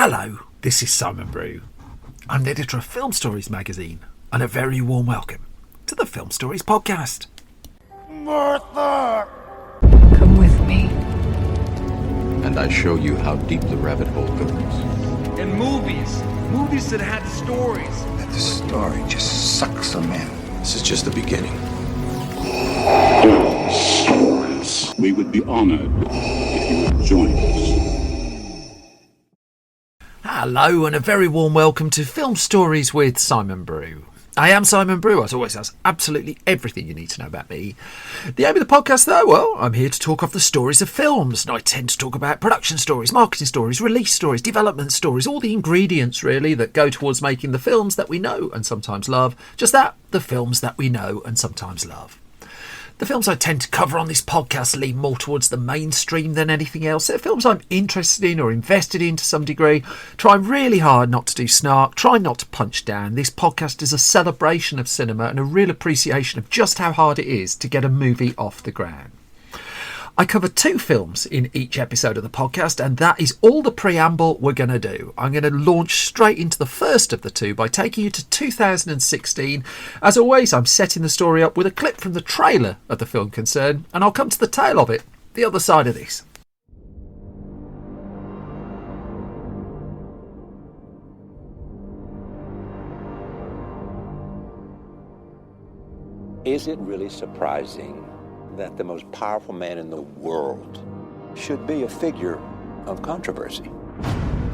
Hello, this is Simon Brew. I'm the editor of Film Stories magazine, and a very warm welcome to the Film Stories podcast. Martha! Come with me. And I show you how deep the rabbit hole goes. And movies that had stories. And the story just sucks them in. This is just the beginning. Stories. We would be honored if you would join us. Hello, and a very warm welcome to Film Stories with Simon Brew. I am Simon Brew, as always. That's absolutely everything you need to know about me. The aim of the podcast, though, well, I'm here to talk of the stories of films, and I tend to talk about production stories, marketing stories, release stories, development stories, all the ingredients, really, that go towards making the films that we know and sometimes love. Just that, the films that we know and sometimes love. The films I tend to cover on this podcast lean more towards the mainstream than anything else. They're films I'm interested in or invested in to some degree. Try really hard not to do snark, try not to punch down. This podcast is a celebration of cinema and a real appreciation of just how hard it is to get a movie off the ground. I cover 2 films in each episode of the podcast, and that is all the preamble we're going to do. I'm going to launch straight into the first of the 2 by taking you to 2016. As always, I'm setting the story up with a clip from the trailer of the film concerned, and I'll come to the tail of it the other side of this. Is it really surprising that the most powerful man in the world should be a figure of controversy?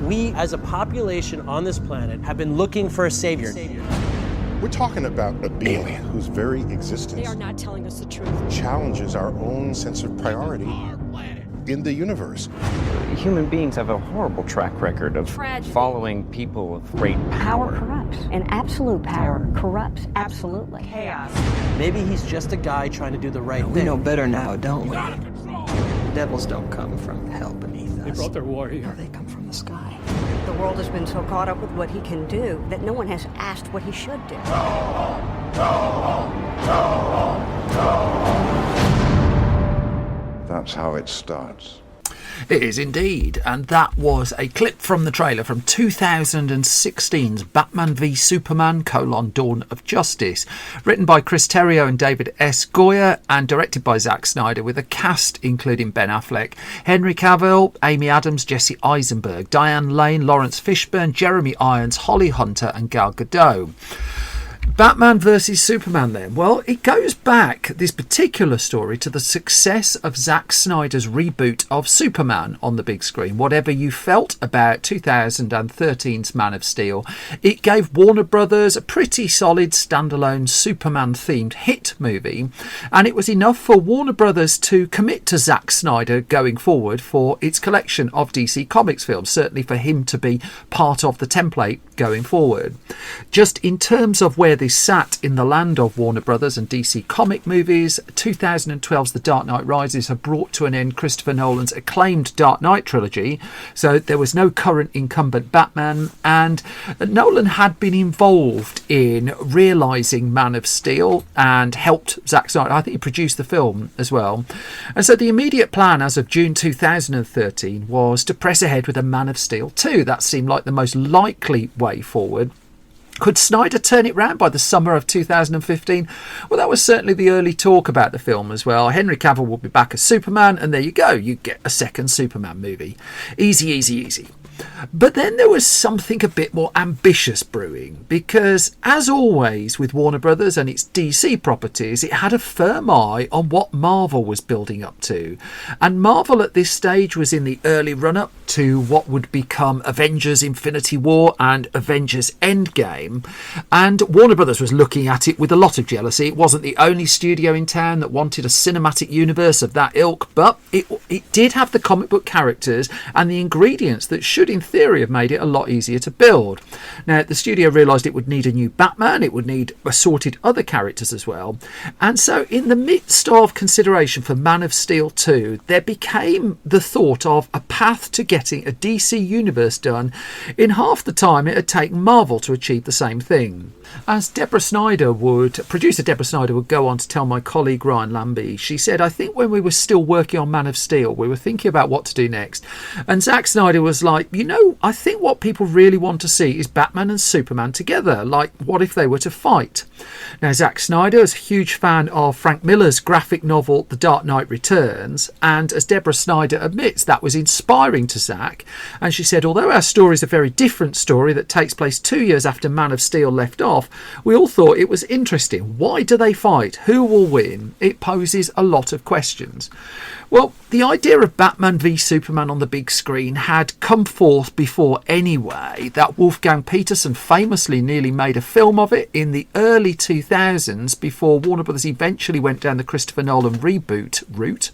We, as a population on this planet, have been looking for a savior. We're talking about a being whose very existence they are not telling us the truth. Challenges our own sense of priority in the universe. Human beings have a horrible track record of following people with great power. Power corrupts, and absolute power corrupts absolutely. Chaos. Maybe he's just a guy trying to do the right thing. We know better now, don't we? The devils don't come from hell beneath us. They brought their warrior. No, they come from the sky. The world has been so caught up with what he can do that no one has asked what he should do. That's how it starts. It is indeed, and that was a clip from the trailer from 2016's Batman v Superman: Dawn of Justice, written by Chris Terrio and David S. Goyer, and directed by Zack Snyder, with a cast including Ben Affleck, Henry Cavill, Amy Adams, Jesse Eisenberg, Diane Lane, Lawrence Fishburne, Jeremy Irons, Holly Hunter and Gal Gadot. Batman vs Superman then. Well, it goes back, this particular story, to the success of Zack Snyder's reboot of Superman on the big screen. Whatever you felt about 2013's Man of Steel, it gave Warner Brothers a pretty solid standalone Superman-themed hit movie, and it was enough for Warner Brothers to commit to Zack Snyder going forward for its collection of DC Comics films, certainly for him to be part of the template going forward. Just in terms of where this sat in the land of Warner Brothers and DC comic movies, 2012's The Dark Knight Rises had brought to an end Christopher Nolan's acclaimed Dark Knight trilogy, so there was no current incumbent Batman, and Nolan had been involved in realising Man of Steel and helped Zack Snyder. I think he produced the film as well. And so the immediate plan as of June 2013 was to press ahead with a Man of Steel 2. That seemed like the most likely way forward. Could Snyder turn it round by the summer of 2015? Well, that was certainly the early talk about the film as well. Henry Cavill will be back as Superman, and there you go. You get a second Superman movie. Easy, easy, easy. But then there was something a bit more ambitious brewing, because as always with Warner Brothers and its DC properties, it had a firm eye on what Marvel was building up to. And Marvel at this stage was in the early run-up to what would become Avengers Infinity War and Avengers Endgame. And Warner Brothers was looking at it with a lot of jealousy. It wasn't the only studio in town that wanted a cinematic universe of that ilk, but it did have the comic book characters and the ingredients that should in theory have made it a lot easier to build. Now, the studio realised it would need a new Batman, it would need assorted other characters as well, and so in the midst of consideration for Man of Steel 2, there became the thought of a path to getting a DC universe done in half the time it had taken Marvel to achieve the same thing. As producer Deborah Snyder would go on to tell my colleague Ryan Lambie, she said, I think when we were still working on Man of Steel, we were thinking about what to do next. And Zack Snyder was like, no, I think what people really want to see is Batman and Superman together. Like, what if they were to fight? Now, Zack Snyder is a huge fan of Frank Miller's graphic novel The Dark Knight Returns, and as Deborah Snyder admits, that was inspiring to Zack. And she said, although our story is a very different story that takes place 2 years after Man of Steel left off, we all thought it was interesting. Why do they fight? Who will win? It poses a lot of questions. Well, the idea of Batman v Superman on the big screen had come forth before anyway. That Wolfgang Petersen famously nearly made a film of it in the early 2000s before Warner Brothers eventually went down the Christopher Nolan reboot route.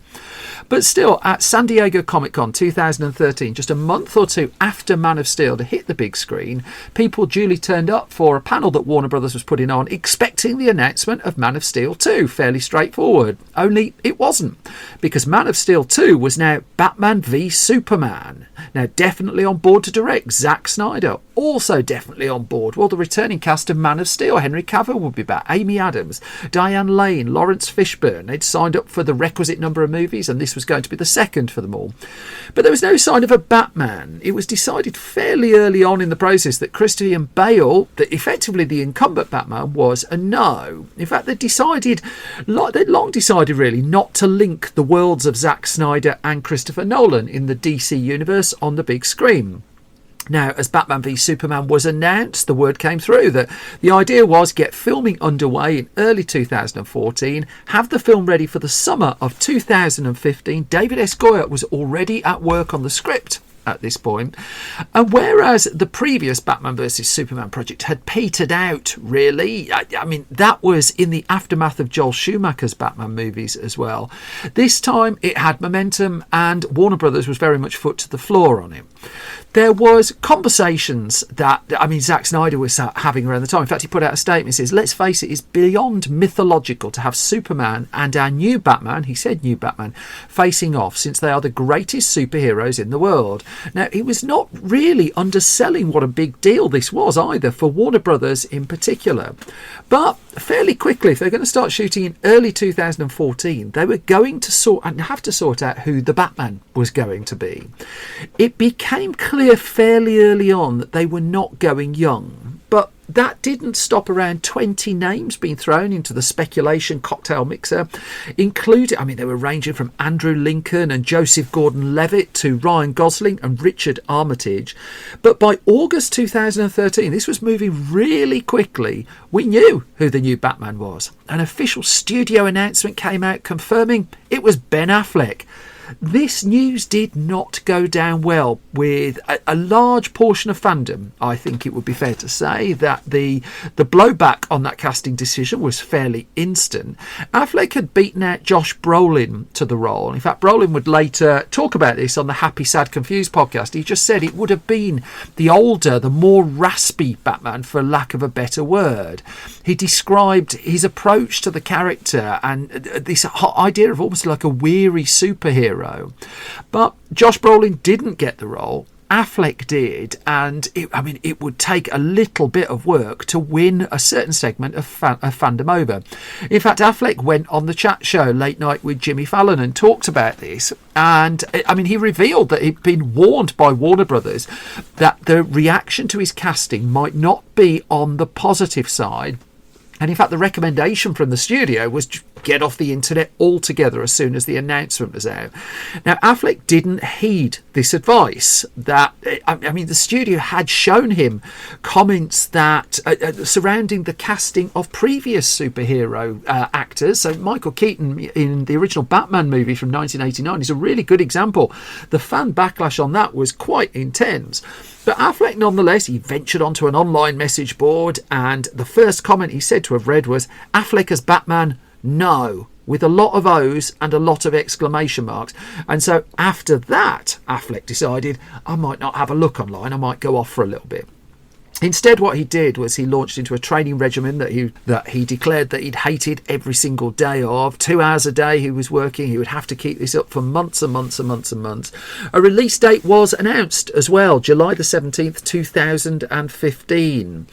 But still, at San Diego Comic-Con 2013, just a month or two after Man of Steel to hit the big screen, people duly turned up for a panel that Warner Brothers was putting on, expecting the announcement of Man of Steel 2. Fairly straightforward. Only it wasn't, because Man of Steel 2 was now Batman v Superman. Now, definitely on board to direct, Zack Snyder. Also definitely on board, well, the returning cast of Man of Steel. Henry Cavill would be back, Amy Adams, Diane Lane, Lawrence Fishburne. They'd signed up for the requisite number of movies, and this was going to be the second for them all. But there was no sign of a Batman. It was decided fairly early on in the process that Christian Bale, that effectively the incumbent Batman, was a no. In fact, they'd long decided really not to link the worlds of Zack Snyder and Christopher Nolan in the DC universe on the big screen. Now, as Batman v Superman was announced, the word came through that the idea was get filming underway in early 2014, have the film ready for the summer of 2015. David S. Goyer was already at work on the script at this point. And whereas the previous Batman vs Superman project had petered out, really, I mean, that was in the aftermath of Joel Schumacher's Batman movies as well. This time it had momentum, and Warner Brothers was very much foot to the floor on it. There was conversations that, I mean, Zack Snyder was having around the time. In fact, he put out a statement. He says, let's face it, it's beyond mythological to have Superman and our new Batman, he said new Batman, facing off, since they are the greatest superheroes in the world. Now, he was not really underselling what a big deal this was either, for Warner Brothers in particular. But fairly quickly, if they're going to start shooting in early 2014, they were going to have to sort out who the Batman was going to be. It became clear fairly early on that they were not going young, but that didn't stop around 20 names being thrown into the speculation cocktail mixer, including, I mean, they were ranging from Andrew Lincoln and Joseph Gordon-Levitt to Ryan Gosling and Richard Armitage. But by August 2013, this was moving really quickly. We knew who the new Batman was. An official studio announcement came out confirming it was Ben Affleck. This news did not go down well with a large portion of fandom. I think it would be fair to say that the blowback on that casting decision was fairly instant. Affleck had beaten out Josh Brolin to the role. In fact, Brolin would later talk about this on the Happy, Sad, Confused podcast. He just said it would have been the older, the more raspy Batman, for lack of a better word. He described his approach to the character and this idea of almost like a weary superhero. But Josh Brolin didn't get the role. Affleck did, and it would take a little bit of work to win a certain segment of fandom over. In fact, Affleck went on the chat show Late Night with Jimmy Fallon and talked about this, and he revealed that he'd been warned by Warner Brothers that the reaction to his casting might not be on the positive side. And in fact, the recommendation from the studio was get off the internet altogether as soon as the announcement was out. Now, Affleck didn't heed this advice. The studio had shown him comments that surrounding the casting of previous superhero actors. So Michael Keaton in the original Batman movie from 1989 is a really good example. The fan backlash on that was quite intense. But Affleck, nonetheless, he ventured onto an online message board, and the first comment he said to have read was, Affleck as Batman, no, with a lot of O's and a lot of exclamation marks. And so after that, Affleck decided, I might not have a look online, I might go off for a little bit. Instead, what he did was he launched into a training regimen that he declared that he'd hated every single day of. 2 hours a day he was working. He would have to keep this up for months and months and months and months. A release date was announced as well, July the 17th, 2015.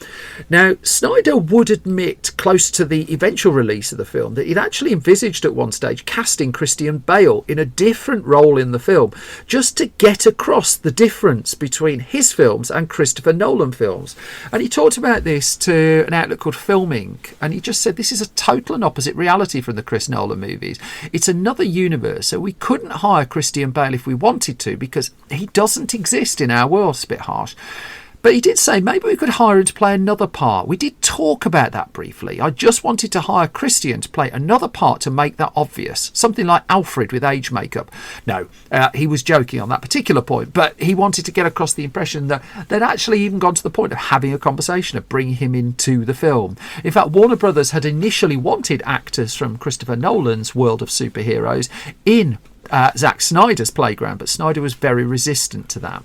Now, Snyder would admit close to the eventual release of the film that he'd actually envisaged at one stage casting Christian Bale in a different role in the film, just to get across the difference between his films and Christopher Nolan films. And he talked about this to an outlet called Filming, and he just said this is a total and opposite reality from the Chris Nolan movies. It's another universe, so we couldn't hire Christian Bale if we wanted to because he doesn't exist in our world. It's a bit harsh. But he did say maybe we could hire him to play another part. We did talk about that briefly. I just wanted to hire Christian to play another part to make that obvious. Something like Alfred with age makeup. No, he was joking on that particular point. But he wanted to get across the impression that they'd actually even gone to the point of having a conversation of bringing him into the film. In fact, Warner Brothers had initially wanted actors from Christopher Nolan's world of superheroes in Zack Snyder's playground, but Snyder was very resistant to that.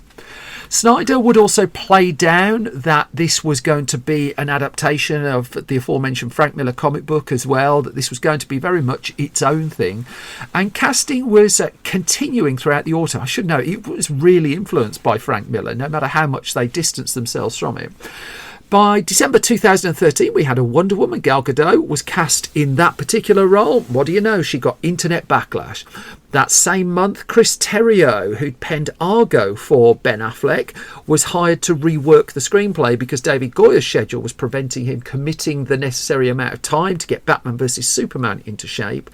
Snyder would also play down that this was going to be an adaptation of the aforementioned Frank Miller comic book as well, that this was going to be very much its own thing. And casting was continuing throughout the autumn. I should know, it was really influenced by Frank Miller, no matter how much they distanced themselves from it. By December 2013, we had a Wonder Woman. Gal Gadot was cast in that particular role. What do you know? She got internet backlash. That same month, Chris Terrio, who'd penned Argo for Ben Affleck, was hired to rework the screenplay because David Goya's schedule was preventing him committing the necessary amount of time to get Batman vs Superman into shape.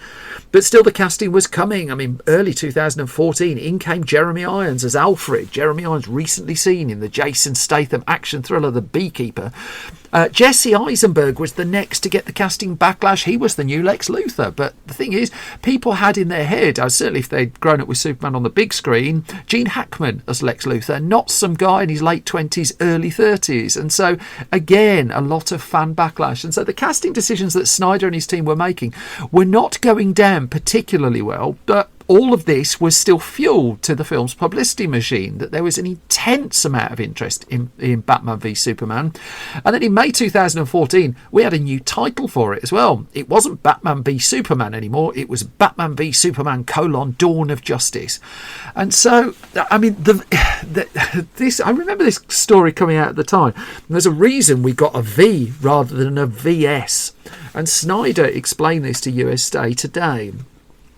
But still, the casting was coming. I mean, early 2014, in came Jeremy Irons as Alfred. Jeremy Irons, recently seen in the Jason Statham action thriller The Beekeeper. Jesse Eisenberg was the next to get the casting backlash. He was the new Lex Luthor. But the thing is, people had in their head, certainly if they'd grown up with Superman on the big screen, Gene Hackman as Lex Luthor, not some guy in his late 20s, early 30s. And so, again, a lot of fan backlash. And so the casting decisions that Snyder and his team were making were not going down particularly well, but all of this was still fuel to the film's publicity machine, that there was an intense amount of interest in Batman v Superman. And then in May 2014, we had a new title for it as well. It wasn't Batman v Superman anymore. It was Batman v Superman : Dawn of Justice. And so, I mean, I remember this story coming out at the time. There's a reason we got a V rather than a VS. And Snyder explained this to USA Today.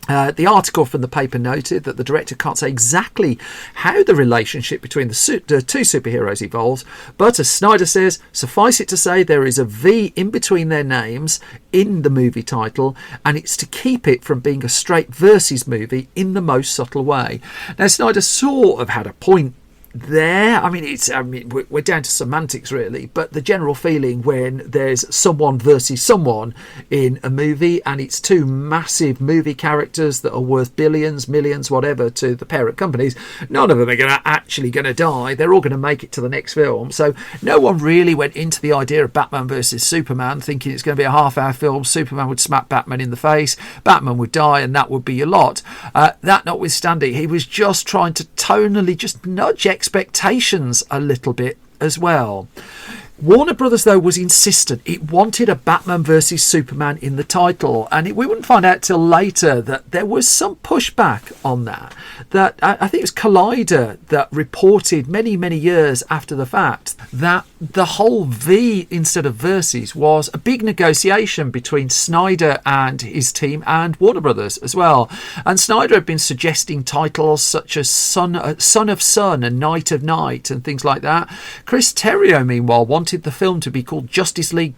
The article from the paper noted that the director can't say exactly how the relationship between the two superheroes evolves, but as Snyder says, suffice it to say there is a V in between their names in the movie title, and it's to keep it from being a straight versus movie in the most subtle way. Now, Snyder sort of had a point there. I mean, we're down to semantics really, but the general feeling when there's someone versus someone in a movie and it's two massive movie characters that are worth billions, millions, whatever to the parent companies, none of them are actually going to die. They're all going to make it to the next film. So no one really went into the idea of Batman versus Superman thinking it's going to be a half-hour film. Superman would smack Batman in the face, Batman would die, and that would be your lot. That notwithstanding, he was just trying to tonally just nudge expectations a little bit as well. Warner Brothers, though, was insistent. It wanted a Batman vs Superman in the title, and we wouldn't find out till later that there was some pushback on that. That I think it was Collider that reported many years after the fact that the whole V instead of versus was a big negotiation between Snyder and his team and Warner Brothers as well. And Snyder had been suggesting titles such as Son of Sun and Night of Night and things like that. Chris Terrio, meanwhile, wanted the film to be called Justice League :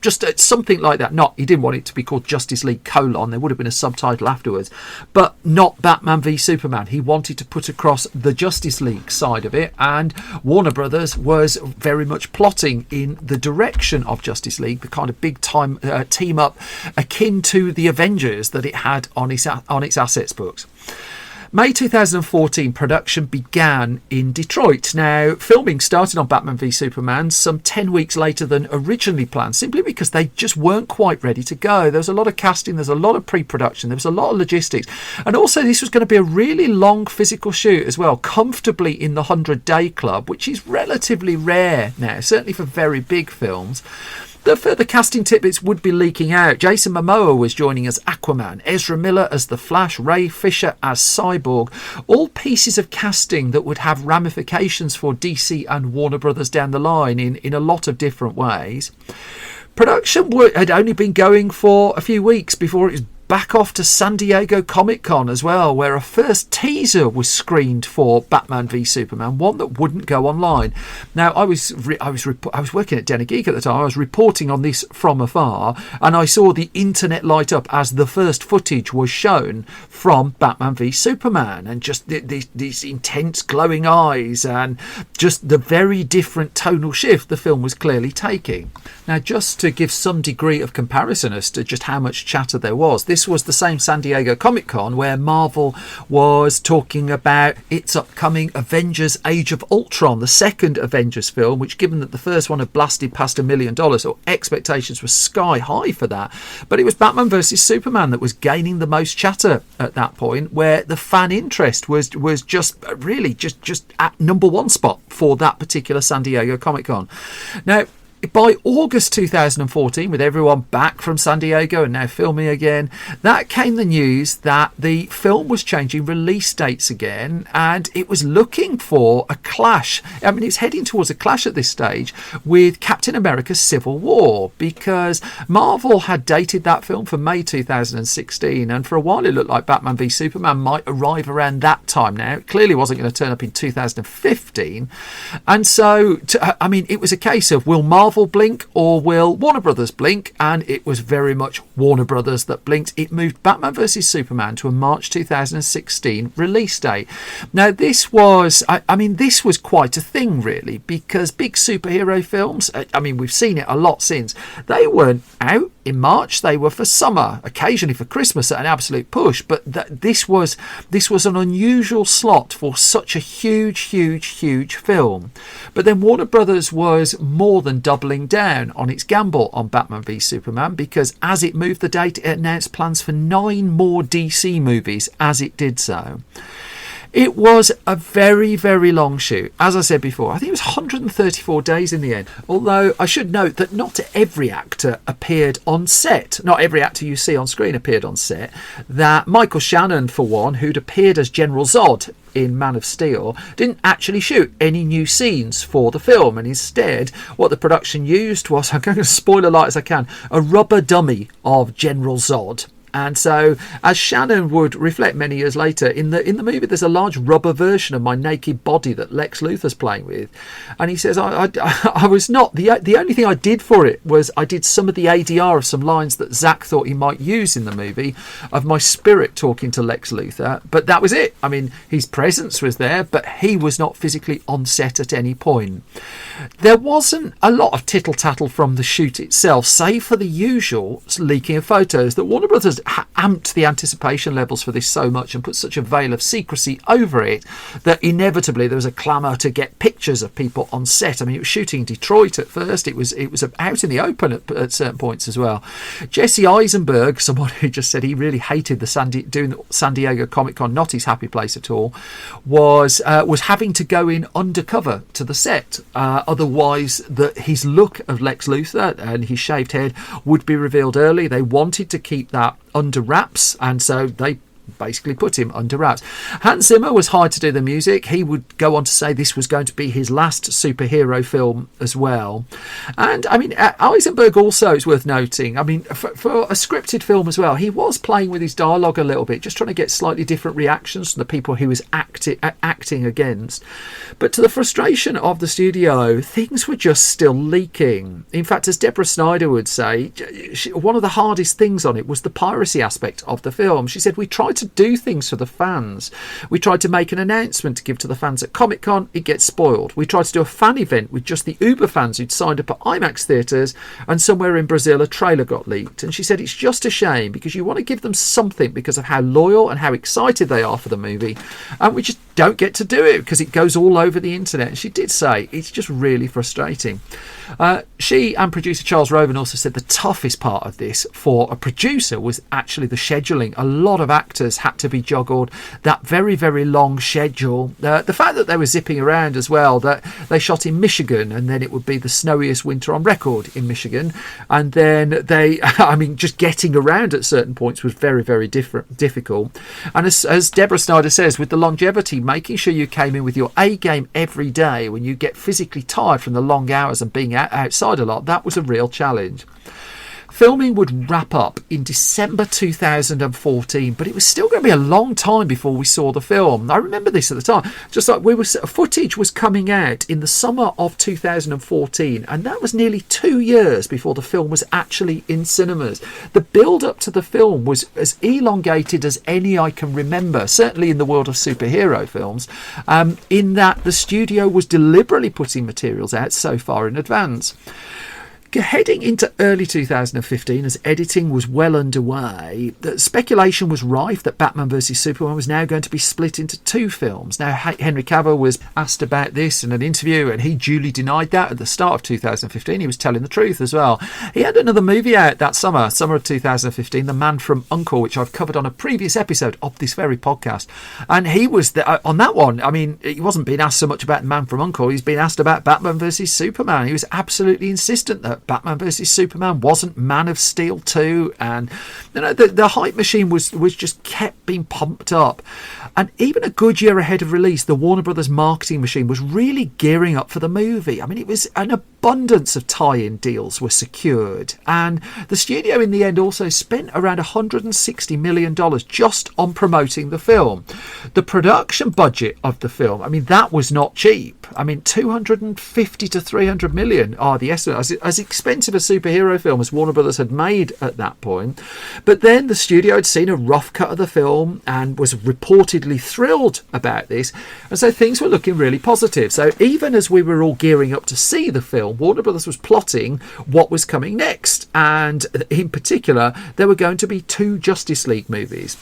just something like that. He didn't want it to be called Justice League : there would have been a subtitle afterwards, but not Batman v Superman. He wanted to put across the Justice League side of it, and Warner Brothers was very much plotting in the direction of Justice League, the kind of big time team up akin to the Avengers that it had on its assets books. May 2014, production began in Detroit. Now, filming started on Batman v Superman some 10 weeks later than originally planned, simply because they just weren't quite ready to go. There was a lot of casting, there's a lot of pre-production, there was a lot of logistics, and also this was going to be a really long physical shoot as well, comfortably in the 100-day club, which is relatively rare now, certainly for very big films. The further casting tidbits would be leaking out. Jason Momoa was joining as Aquaman, Ezra Miller as The Flash, Ray Fisher as Cyborg, all pieces of casting that would have ramifications for DC and Warner Brothers down the line in a lot of different ways. Production had only been going for a few weeks before it was back off to San Diego Comic-Con as well, where a first teaser was screened for Batman v Superman, one that wouldn't go online. Now, I was working at Den Geek at the time. I was reporting on this from afar, and I saw the internet light up as the first footage was shown from Batman v Superman, and just these intense glowing eyes and just the very different tonal shift the film was clearly taking. Now, just to give some degree of comparison as to just how much chatter there was, this was the same San Diego Comic-Con where Marvel was talking about its upcoming Avengers Age of Ultron, the second Avengers film, which, given that the first one had blasted past $1 million, or expectations were sky high for that. But it was Batman vs Superman that was gaining the most chatter at that point, where the fan interest was just really just at number one spot for that particular San Diego Comic-Con. Now, by August 2014, with everyone back from San Diego and now filming again, that came the news that the film was changing release dates again, and it was looking for a clash. I mean, it's heading towards a clash at this stage with Captain America Civil War, because Marvel had dated that film for May 2016, and for a while it looked like Batman v Superman might arrive around that time. Now, it clearly wasn't going to turn up in 2015, and so, it was a case of, will Marvel blink or will Warner Brothers blink? And it was very much Warner Brothers that blinked. It moved Batman vs Superman to a March 2016 release date. Now, this was quite a thing, really, because big superhero films, we've seen it a lot since, they weren't out in March. They were for summer, occasionally for Christmas at an absolute push, but this was an unusual slot for such a huge film. But then Warner Brothers was more than doubling down on its gamble on Batman v Superman, because as it moved the date, it announced plans for 9 more DC movies as it did so. It was a very, very long shoot. As I said before, I think it was 134 days in the end. Although I should note that not every actor appeared on set. Not every actor you see on screen appeared on set. That Michael Shannon, for one, who'd appeared as General Zod in Man of Steel, didn't actually shoot any new scenes for the film, and instead what the production used was, I'm going to spoil as light as I can, a rubber dummy of General Zod. And so, as Shannon would reflect many years later, in the movie there's a large rubber version of my naked body that Lex Luthor's playing with, and he says I was not the only thing I did for it was I did some of the ADR of some lines that Zack thought he might use in the movie of my spirit talking to Lex Luthor, but that was it. I mean, his presence was there, but he was not physically on set at any point. There wasn't a lot of tittle-tattle from the shoot itself, save for the usual leaking of photos that Warner Brothers amped the anticipation levels for this so much and put such a veil of secrecy over it that inevitably there was a clamour to get pictures of people on set. I mean, it was shooting in Detroit at first. It was out in the open at certain points as well. Jesse Eisenberg, someone who just said he really hated doing the San Diego Comic-Con, not his happy place at all, was having to go in undercover to the set. Otherwise, his look of Lex Luthor and his shaved head would be revealed early. They wanted to keep that under wraps, and so they basically put him under wraps. Hans Zimmer was hired to do the music. He would go on to say this was going to be his last superhero film as well. And I mean, Eisenberg also is worth noting. I mean, for a scripted film as well, he was playing with his dialogue a little bit, just trying to get slightly different reactions from the people he was acting against. But to the frustration of the studio, things were just still leaking. In fact, as Deborah Snyder would say, one of the hardest things on it was the piracy aspect of the film. She said, we tried tried to do things for the fans. We tried to make an announcement to give to the fans at Comic-Con. It gets spoiled. We tried to do a fan event with just the Uber fans who'd signed up at IMAX theatres, and somewhere in Brazil a trailer got leaked. And she said it's just a shame because you want to give them something because of how loyal and how excited they are for the movie, and we just don't get to do it because it goes all over the internet. And she did say it's just really frustrating. She and producer Charles Roven also said the toughest part of this for a producer was actually the scheduling. A lot of actors had to be juggled, that very, very long schedule. The fact that they were zipping around as well, that they shot in Michigan, and then it would be the snowiest winter on record in Michigan. And then just getting around at certain points was very, very difficult. And as Deborah Snyder says, with the longevity, making sure you came in with your A game every day when you get physically tired from the long hours and being outside a lot, that was a real challenge. Filming would wrap up in December 2014, but it was still going to be a long time before we saw the film. I remember this at the time. Just like footage was coming out in the summer of 2014, and that was nearly 2 years before the film was actually in cinemas. The build-up to the film was as elongated as any I can remember, certainly in the world of superhero films, in that the studio was deliberately putting materials out so far in advance. Heading into early 2015, as editing was well underway, the speculation was rife that Batman vs Superman was now going to be split into 2 films. Now, Henry Cavill was asked about this in an interview, and he duly denied that at the start of 2015. He was telling the truth as well. He had another movie out that summer of 2015, The Man from U.N.C.L.E., which I've covered on a previous episode of this very podcast. And he was on that one. I mean, he wasn't being asked so much about The Man from U.N.C.L.E., he's been asked about Batman vs Superman. He was absolutely insistent that Batman vs Superman wasn't Man of Steel 2, and the hype machine was just kept being pumped up. And even a good year ahead of release, the Warner Brothers marketing machine was really gearing up for the movie. I mean, it was an abundance of tie-in deals were secured, and the studio in the end also spent around $160 million just on promoting the film. The production budget of the film, I mean, that was not cheap. I mean, 250 to 300 million are the estimates. As expensive a superhero film as Warner Brothers had made at that point. But then the studio had seen a rough cut of the film and was reportedly thrilled about this, and so things were looking really positive. So even as we were all gearing up to see the film, Warner Brothers was plotting what was coming next, and in particular there were going to be 2 Justice League movies.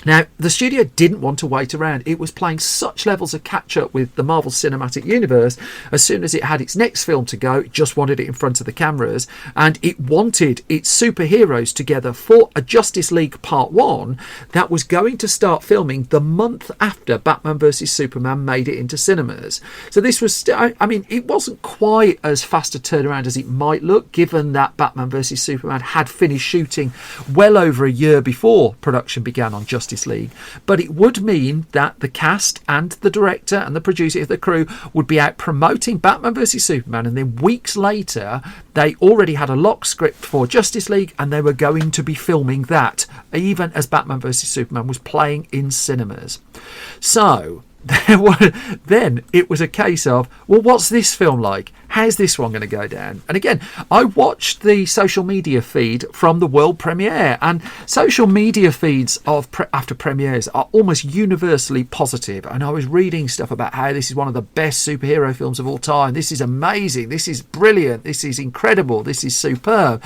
Now, the studio didn't want to wait around. It was playing such levels of catch-up with the Marvel Cinematic Universe. As soon as it had its next film to go, it just wanted it in front of the cameras. And it wanted its superheroes together for a Justice League Part 1 that was going to start filming the month after Batman vs Superman made it into cinemas. So this was, it wasn't quite as fast a turnaround as it might look, given that Batman vs Superman had finished shooting well over a year before production began on Justice League, but it would mean that the cast and the director and the producer of the crew would be out promoting Batman vs Superman, and then weeks later they already had a lock script for Justice League and they were going to be filming that even as Batman vs Superman was playing in cinemas. So then it was a case of, well, what's this film like? How's this one going to go down? And again, I watched the social media feed from the world premiere, and social media feeds of after premieres are almost universally positive. And I was reading stuff about how this is one of the best superhero films of all time. This is amazing. This is brilliant. This is incredible. This is superb.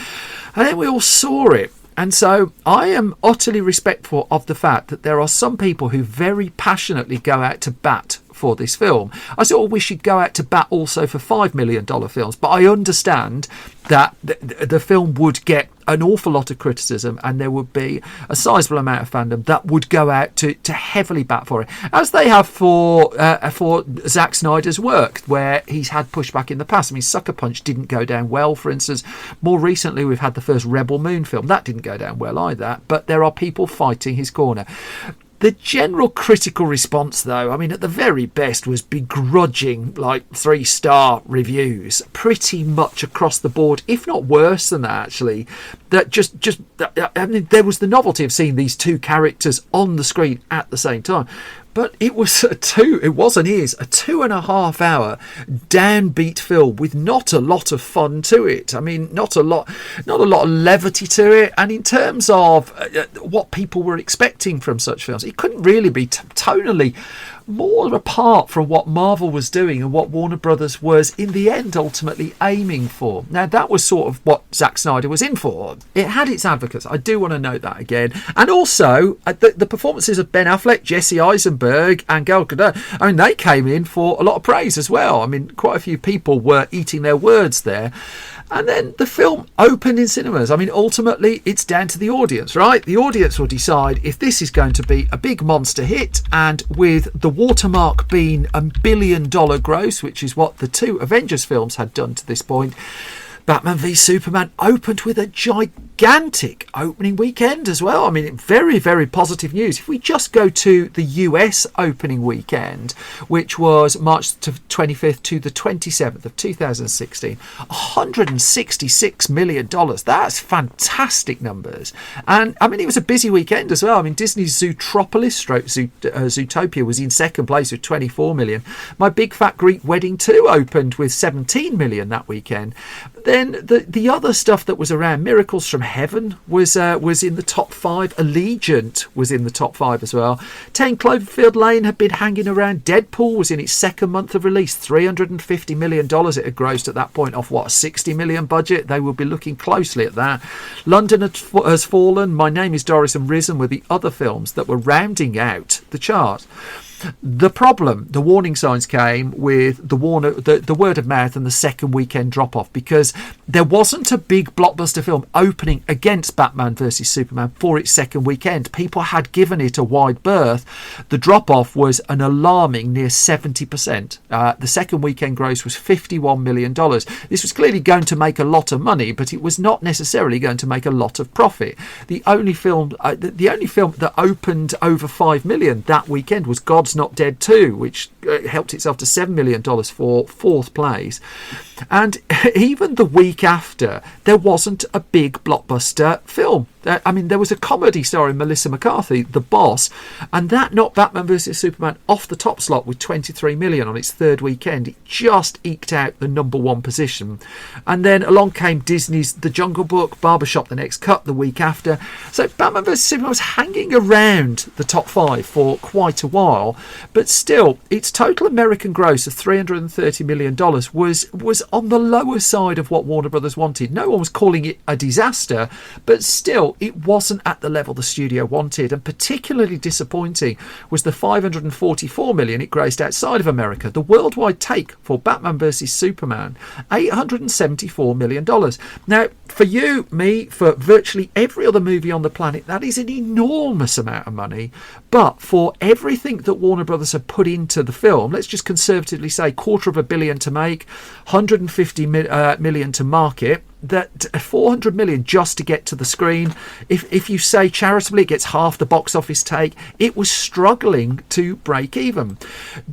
And then we all saw it. And so I am utterly respectful of the fact that there are some people who very passionately go out to bat for this film. I sort of wish you'd go out to bat also for $5 million films, but I understand that the film would get an awful lot of criticism and there would be a sizable amount of fandom that would go out to heavily bat for it, as they have for Zack Snyder's work, where he's had pushback in the past. I mean, Sucker Punch didn't go down well, for instance. More recently, we've had the first Rebel Moon film. That didn't go down well either, but there are people fighting his corner. The general critical response, though, I mean, at the very best, was begrudging, like 3-star reviews, pretty much across the board, if not worse than that, actually. That I mean, there was the novelty of seeing these 2 characters on the screen at the same time. But it was a 2.5 hour downbeat film with not a lot of fun to it. I mean, not a lot of levity to it. And in terms of what people were expecting from such films, it couldn't really be tonally more apart from what Marvel was doing and what Warner Brothers was in the end ultimately aiming for. Now, that was sort of what Zack Snyder was in for. It had its advocates. I do want to note that again. And also the performances of Ben Affleck, Jesse Eisenberg and Gal Gadot, I mean, they came in for a lot of praise as well. I mean, quite a few people were eating their words there. And then the film opened in cinemas. I mean, ultimately, it's down to the audience, right? The audience will decide if this is going to be a big monster hit. And with the watermark being $1 billion gross, which is what the two Avengers films had done to this point, Batman v Superman opened with a gigantic opening weekend as well. I mean, very, very positive news. If we just go to the US opening weekend, which was March 25th to the 27th of 2016, $166 million. That's fantastic numbers. And I mean, it was a busy weekend as well. I mean, Disney's Zootopia was in second place with 24 million. My Big Fat Greek Wedding 2 opened with 17 million that weekend. Then the other stuff that was around, Miracles from Heaven was in the top 5. Allegiant was in the top 5 as well. 10 Cloverfield Lane had been hanging around. Deadpool was in its second month of release. $350 million it had grossed at that point off, what, a $60 million budget? They will be looking closely at that. London Has Fallen, My Name is Doris and Risen were the other films that were rounding out the chart. The problem, the warning signs came with the word of mouth and the second weekend drop off, because there wasn't a big blockbuster film opening against Batman vs Superman for its second weekend. People had given it a wide berth. The drop off was an alarming near 70%. The second weekend gross was $51 million. This was clearly going to make a lot of money, but it was not necessarily going to make a lot of profit. The only film that opened over $5 million that weekend was God's Not Dead 2, which helped itself to $7 million for fourth place. And even the week after, there wasn't a big blockbuster film. I mean, there was a comedy starring Melissa McCarthy, The Boss, and that knocked Batman vs Superman off the top slot with 23 million on its third weekend. It just eked out the number one position. And then along came Disney's The Jungle Book, Barbershop The Next Cut the week after. So Batman vs Superman was hanging around the top 5 for quite a while, but still, its total American gross of $330 million was on the lower side of what Warner Brothers wanted. No one was calling it a disaster, but still, it wasn't at the level the studio wanted. And particularly disappointing was the $544 million it grossed outside of America. The worldwide take for Batman vs Superman, $874 million. Now, for you, me, for virtually every other movie on the planet, that is an enormous amount of money. But for everything that Warner Brothers have put into the film, let's just conservatively say $250 million to make, $150 million to market, that $400 million just to get to the screen. If you say charitably it gets half the box office take, it was struggling to break even.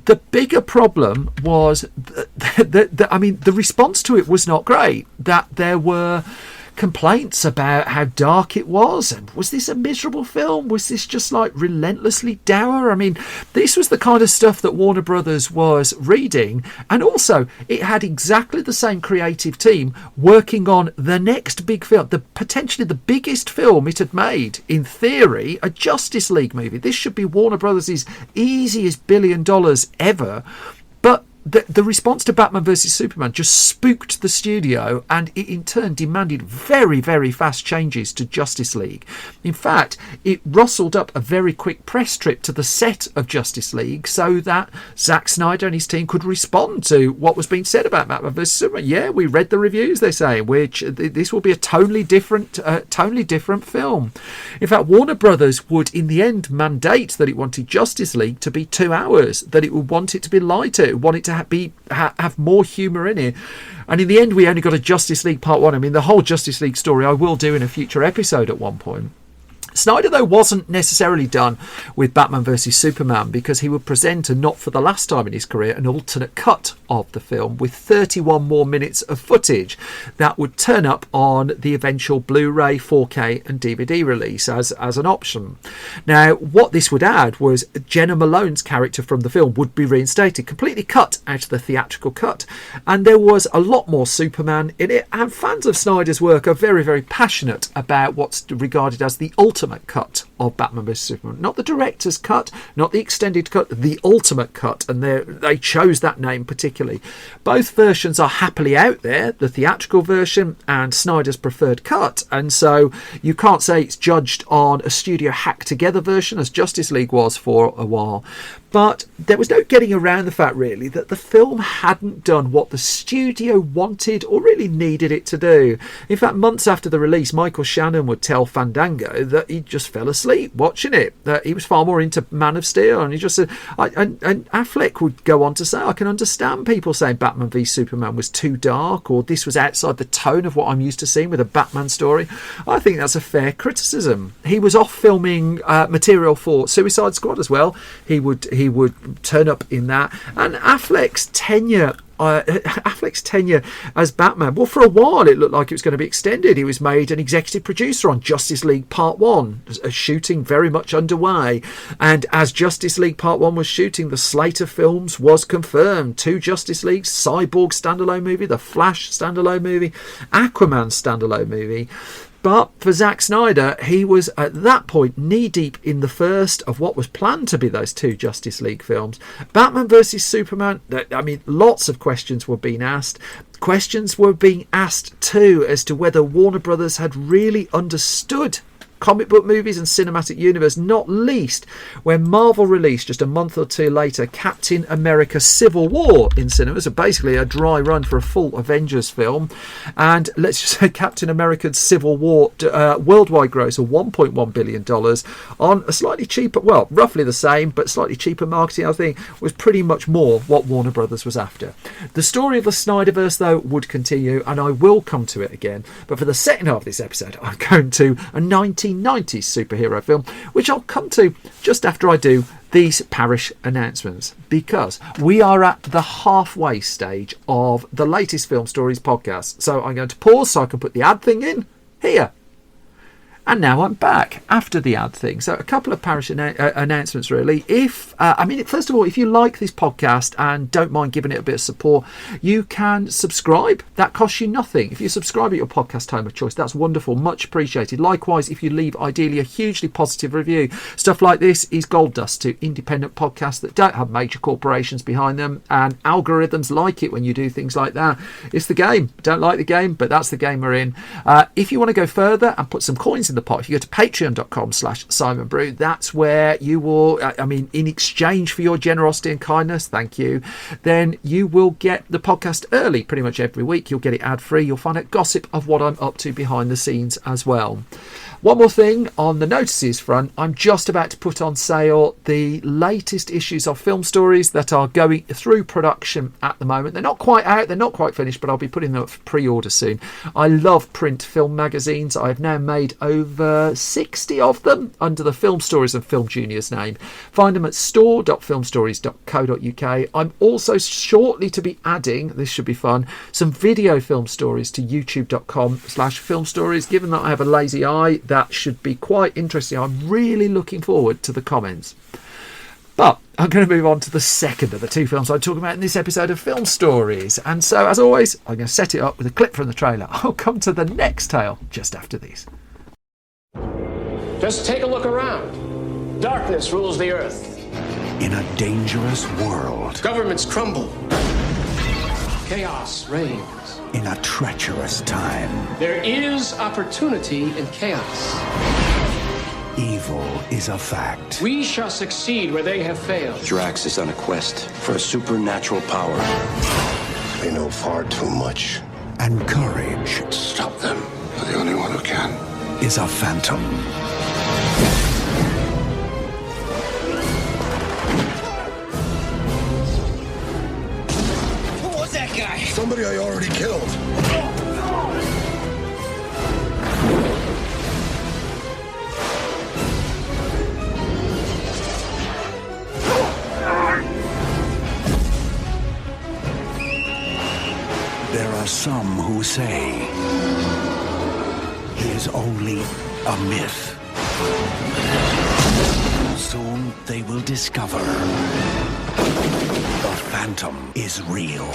The bigger problem was the response to it was not great. That there were complaints about how dark it was, and was this a miserable film? Was this just like relentlessly dour? I mean, this was the kind of stuff that Warner Brothers was reading, and also it had exactly the same creative team working on the next big film, potentially the biggest film it had made in theory, a Justice League movie. This should be Warner Brothers' easiest $1 billion ever, but the response to Batman vs Superman just spooked the studio, and it in turn demanded very, very fast changes to Justice League. In fact, it rustled up a very quick press trip to the set of Justice League so that Zack Snyder and his team could respond to what was being said about Batman vs Superman. Yeah, we read the reviews, they say, which this will be a totally different film. In fact, Warner Brothers would in the end mandate that it wanted Justice League to be 2 hours, that it would want it to be lighter, it wanted to have more humour in it. And in the end, we only got a Justice League Part 1. I mean, the whole Justice League story I will do in a future episode at one point. Snyder, though, wasn't necessarily done with Batman vs Superman, because he would present, and not for the last time in his career, an alternate cut of the film with 31 more minutes of footage that would turn up on the eventual Blu-ray, 4K and DVD release as an option. Now, what this would add was Jenna Malone's character from the film would be reinstated, completely cut out of the theatrical cut, and there was a lot more Superman in it, and fans of Snyder's work are very, very passionate about what's regarded as the ultimate cut of Batman vs Superman. Not the director's cut, not the extended cut, the ultimate cut, and they chose that name particularly. Both versions are happily out there, the theatrical version and Snyder's preferred cut, and so you can't say it's judged on a studio hacked together version as Justice League was for a while. But there was no getting around the fact, really, that the film hadn't done what the studio wanted or really needed it to do. In fact, months after the release, Michael Shannon would tell Fandango that he just fell asleep watching it, that he was far more into Man of Steel, and he just said, and Affleck would go on to say, I can understand people saying Batman v Superman was too dark, or this was outside the tone of what I'm used to seeing with a Batman story. I think that's a fair criticism. He was off filming material for Suicide Squad as well. He would turn up in that, and Affleck's tenure as Batman, well, for a while it looked like it was going to be extended. He was made an executive producer on Justice League Part 1, shooting very much underway, and as Justice League Part 1 was shooting, the slate of films was confirmed. 2 Justice Leagues, Cyborg standalone movie, the Flash standalone movie, Aquaman standalone movie. But for Zack Snyder, he was at that point knee-deep in the first of what was planned to be those 2 Justice League films. Batman vs Superman, I mean, lots of questions were being asked. Questions were being asked too as to whether Warner Brothers had really understood comic book movies and cinematic universe, not least when Marvel released just a month or two later Captain America Civil War in cinemas, so basically a dry run for a full Avengers film. And let's just say Captain America Civil War worldwide gross of $1.1 billion on a slightly cheaper, well, roughly the same, but slightly cheaper marketing, I think, was pretty much more what Warner Brothers was after. The story of the Snyderverse, though, would continue, and I will come to it again. But for the second half of this episode, I'm going to a 1990s superhero film, which I'll come to just after I do these parish announcements, because we are at the halfway stage of the latest Film Stories podcast. So I'm going to pause so I can put the ad thing in here. And now I'm back after the ad thing. So a couple of parish announcements, really. First of all, if you like this podcast and don't mind giving it a bit of support, you can subscribe. That costs you nothing. If you subscribe at your podcast home of choice, that's wonderful. Much appreciated. Likewise, if you leave ideally a hugely positive review. Stuff like this is gold dust to independent podcasts that don't have major corporations behind them, and algorithms like it when you do things like that. It's the game. Don't like the game, but that's the game we're in. If you want to go further and put some coins in the pot, if you go to patreon.com/SimonBrew, that's where you will, in exchange for your generosity and kindness, thank you, then you will get the podcast early pretty much every week. You'll get it ad free. You'll find out gossip of what I'm up to behind the scenes as well. One more thing on the notices front, I'm just about to put on sale the latest issues of Film Stories that are going through production at the moment. They're not quite out, they're not quite finished, but I'll be putting them up for pre-order soon. I love print film magazines. I've now made over 60 of them under the Film Stories and Film Juniors name. Find them at store.filmstories.co.uk. I'm also shortly to be adding, this should be fun, some video film stories to youtube.com/film stories. Given that I have a lazy eye, that should be quite interesting. I'm really looking forward to the comments. But I'm going to move on to the second of the 2 films I'm talking about in this episode of Film Stories. And so, as always, I'm going to set it up with a clip from the trailer. I'll come to the next tale just after these. Just take a look around. Darkness rules the earth. In a dangerous world. Governments crumble. Chaos reigns. In a treacherous time. There is opportunity in chaos. Evil is a fact. We shall succeed where they have failed. Drax is on a quest for a supernatural power. They know far too much. And courage. Stop them. You're the only one who can. Is a phantom. Who was that guy? Somebody I already killed. There are some who say he is only a myth. Soon they will discover the Phantom is real.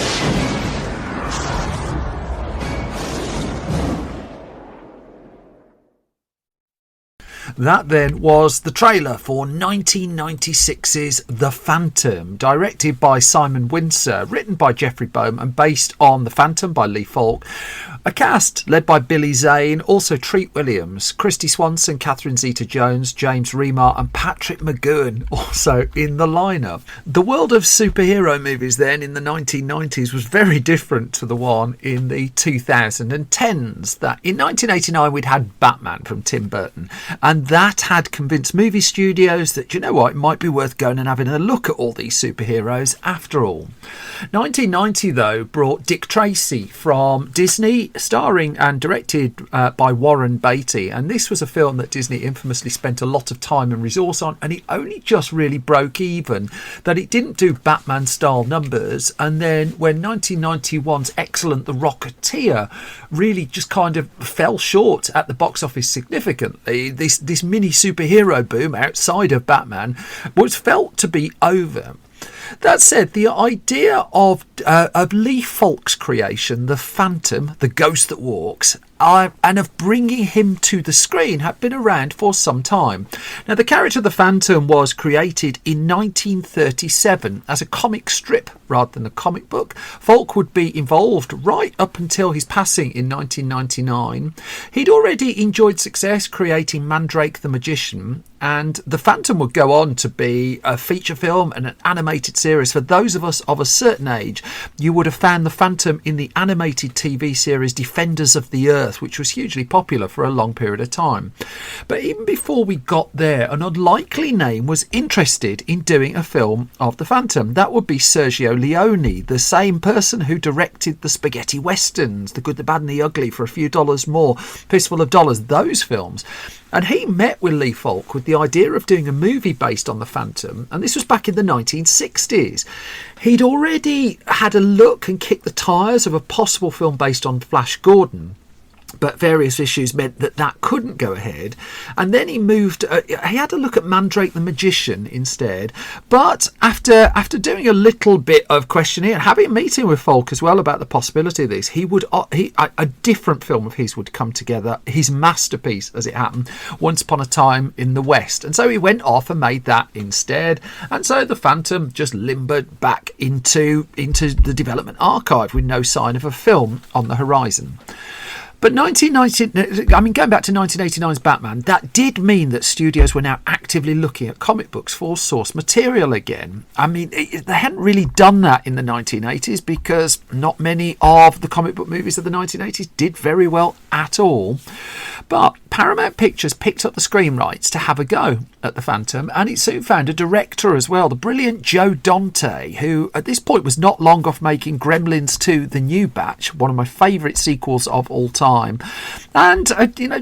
That then was the trailer for 1996's The Phantom, directed by Simon Wincer, written by Jeffrey Boehm and based on The Phantom by Lee Falk. A cast led by Billy Zane, also Treat Williams, Christy Swanson, Catherine Zeta-Jones, James Remar and Patrick McGowan also in the lineup. The world of superhero movies then in the 1990s was very different to the one in the 2010s. That in 1989 we'd had Batman from Tim Burton, and that had convinced movie studios that, you know what, it might be worth going and having a look at all these superheroes after all. 1990 though brought Dick Tracy from Disney, starring and directed by Warren Beatty, and this was a film that Disney infamously spent a lot of time and resource on, and it only just really broke even, that it didn't do Batman style numbers. And then when 1991's excellent The Rocketeer really just kind of fell short at the box office significantly, this mini superhero boom outside of Batman was felt to be over. That said, the idea of Lee Falk's creation, the Phantom, the ghost that walks, and of bringing him to the screen had been around for some time. Now, the character of the Phantom was created in 1937 as a comic strip rather than a comic book. Falk would be involved right up until his passing in 1999. He'd already enjoyed success creating Mandrake the Magician, and The Phantom would go on to be a feature film and an animated series. For those of us of a certain age, you would have found The Phantom in the animated TV series Defenders of the Earth, which was hugely popular for a long period of time. But even before we got there, an unlikely name was interested in doing a film of The Phantom. That would be Sergio Leone, the same person who directed the spaghetti westerns, The Good, the Bad and the Ugly, For a Few Dollars More, Fistful of Dollars, those films. And he met with Lee Falk with the idea of doing a movie based on the Phantom, and this was back in the 1960s. He'd already had a look and kicked the tyres of a possible film based on Flash Gordon, but various issues meant that couldn't go ahead. And then he moved, he had a look at Mandrake the Magician instead. But after doing a little bit of questioning and having a meeting with Falk as well about the possibility of this, a different film of his would come together, his masterpiece as it happened, Once Upon a Time in the West. And so he went off and made that instead. And so the Phantom just limbered back into the development archive with no sign of a film on the horizon. But going back to 1989's Batman, that did mean that studios were now actively looking at comic books for source material again. I mean, they hadn't really done that in the 1980s because not many of the comic book movies of the 1980s did very well at all. But Paramount Pictures picked up the screen rights to have a go at the Phantom, and it soon found a director as well, the brilliant Joe Dante, who at this point was not long off making Gremlins 2: The New Batch, one of my favourite sequels of all time. And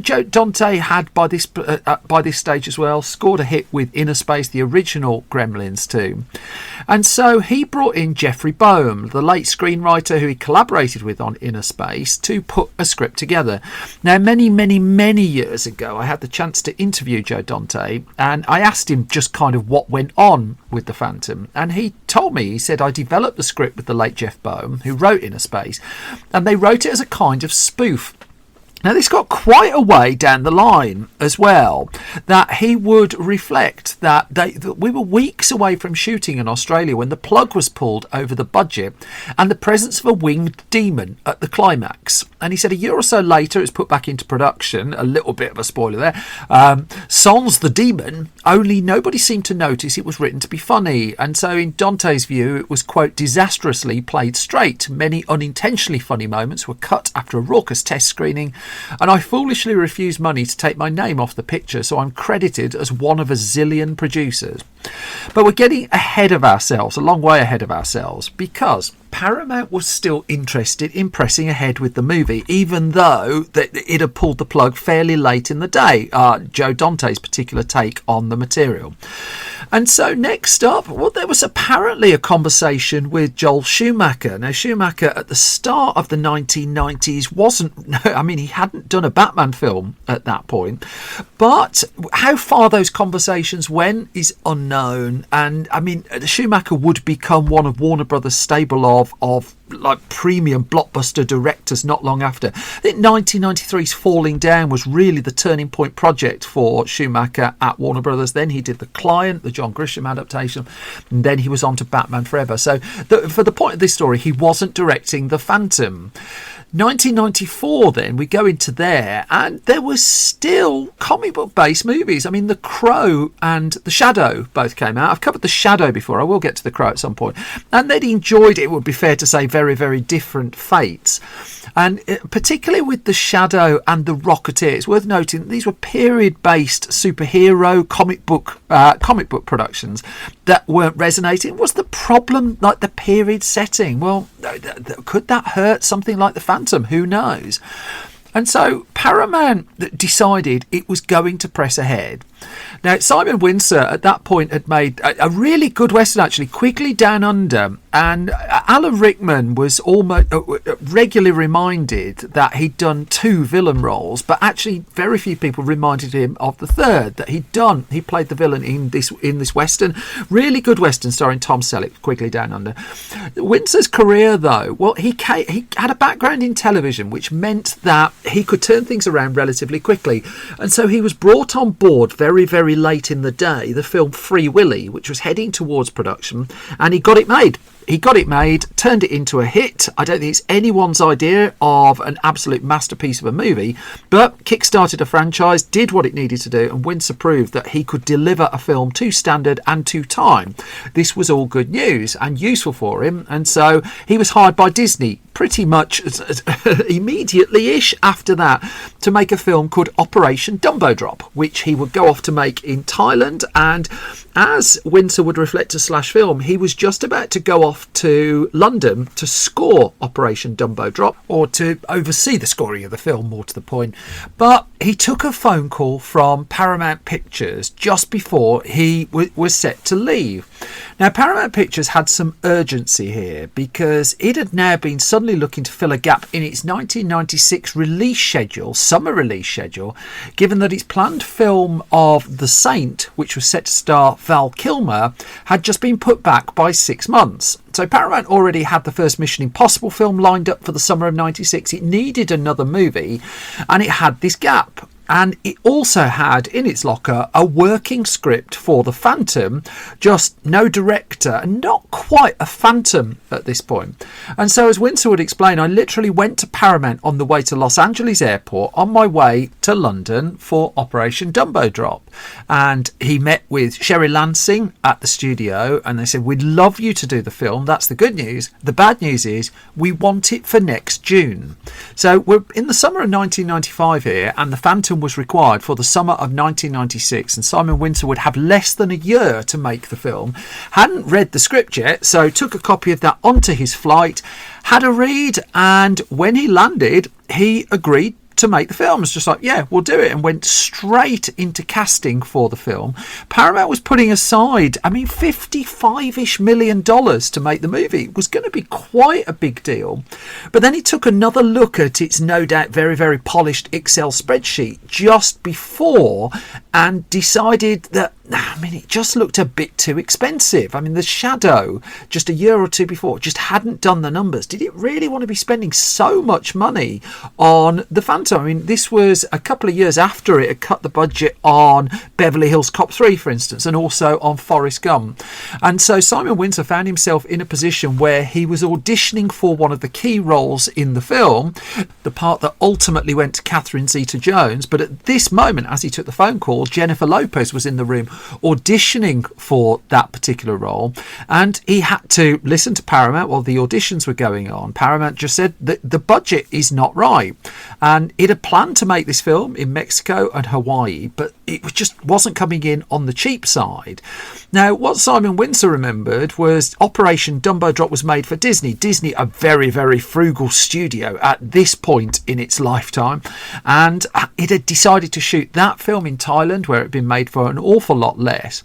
Joe Dante had by this stage as well scored a hit with Inner Space, the original Gremlins 2. And so he brought in Jeffrey Boehm, the late screenwriter who he collaborated with on Inner Space, to put a script together. Now, many years ago, I had the chance to interview Joe Dante, and I asked him just kind of what went on with the Phantom, and he told me, he said, I developed the script with the late Jeff Boehm, who wrote Inner Space, and they wrote it as a kind of spoof. Now, this got quite a way down the line as well, that he would reflect that we were weeks away from shooting in Australia when the plug was pulled over the budget and the presence of a winged demon at the climax. And he said a year or so later, it's put back into production. A little bit of a spoiler there. Sans the demon, only nobody seemed to notice it was written to be funny. And so in Dante's view, it was, quote, disastrously played straight. Many unintentionally funny moments were cut after a raucous test screening, and I foolishly refused money to take my name off the picture, so I'm credited as one of a zillion producers. But we're getting ahead of ourselves, a long way ahead of ourselves, because Paramount was still interested in pressing ahead with the movie, even though it had pulled the plug fairly late in the day, Joe Dante's particular take on the material. And so next up, well, there was apparently a conversation with Joel Schumacher. Now, Schumacher at the start of the 1990s he hadn't done a Batman film at that point. But how far those conversations went is unknown. And I mean, Schumacher would become one of Warner Brothers' stable of like premium blockbuster directors not long after. I think 1993's Falling Down was really the turning point project for Schumacher at Warner Brothers. Then he did The Client, the John Grisham adaptation, and then he was on to Batman Forever. So for the point of this story, he wasn't directing The Phantom. 1994 then, we go into there, and there was still comic book based movies. I mean, The Crow and The Shadow both came out. I've covered The Shadow before. I will get to The Crow at some point. And they'd enjoyed, it would be fair to say, very, very different fates. And particularly with The Shadow and The Rocketeer, it's worth noting that these were period-based superhero comic book productions that weren't resonating. Was the problem like the period setting? Well, could that hurt something like The Phantom? Who knows? And so Paramount decided it was going to press ahead. Now, Simon Wincer at that point had made a really good Western, actually, Quigley Down Under. And Alan Rickman was almost regularly reminded that he'd done 2 villain roles, but actually very few people reminded him of the third that he'd done. He played the villain in this Western, really good Western starring Tom Selleck, Quigley Down Under. Wincer's career, though, well, he had a background in television, which meant that he could turn things around relatively quickly. And so he was brought on board very, very late in the day, the film Free Willy, which was heading towards production, and he got it made. He got it made, turned it into a hit. I don't think it's anyone's idea of an absolute masterpiece of a movie, but kickstarted a franchise, did what it needed to do, and Wincer proved that he could deliver a film to standard and to time. This was all good news and useful for him, and so he was hired by Disney pretty much immediately-ish after that to make a film called Operation Dumbo Drop, which he would go off to make in Thailand. And as Wincer would reflect to Slash Film, he was just about to go off to London to score Operation Dumbo Drop, or to oversee the scoring of the film, more to the point. But he took a phone call from Paramount Pictures just before he was set to leave. Now, Paramount Pictures had some urgency here because it had now been suddenly looking to fill a gap in its 1996 summer release schedule, given that its planned film of The Saint, which was set to star Val Kilmer, had just been put back by 6 months. So Paramount already had the first Mission Impossible film lined up for the summer of 96. It needed another movie, and it had this gap. And it also had in its locker a working script for The Phantom, just no director and not quite a Phantom at this point. And so, as Wincer would explain, I literally went to Paramount on the way to Los Angeles airport on my way to London for Operation Dumbo Drop. And he met with Sherry Lansing at the studio, and they said, "We'd love you to do the film. That's the good news. The bad news is we want it for next June." So we're in the summer of 1995 here, and The Phantom was required for the summer of 1996, and Simon Wincer would have less than a year to make the film. Hadn't read the script yet, so took a copy of that onto his flight, had a read, and when he landed, he agreed to make the film. It's just like, yeah, we'll do it, and went straight into casting for the film. Paramount was putting aside, $55-ish million to make the movie. It was going to be quite a big deal. But then he took another look at its no doubt very, very polished Excel spreadsheet just before and decided that it just looked a bit too expensive. The Shadow, just a year or two before, just hadn't done the numbers. Did it really want to be spending so much money on The Phantom? This was a couple of years after it had cut the budget on Beverly Hills Cop 3, for instance, and also on Forrest Gump. And so Simon Wincer found himself in a position where he was auditioning for one of the key roles in the film, the part that ultimately went to Catherine Zeta-Jones. But at this moment, as he took the phone call, Jennifer Lopez was in the room auditioning for that particular role, and he had to listen to Paramount while the auditions were going on. Paramount just said that the budget is not right, and it had planned to make this film in Mexico and Hawaii, but it just wasn't coming in on the cheap side. Now, what Simon Wincer remembered was Operation Dumbo Drop was made for Disney. Disney, a very, very frugal studio at this point in its lifetime, and it had decided to shoot that film in Thailand, where it had been made for an awful lot less.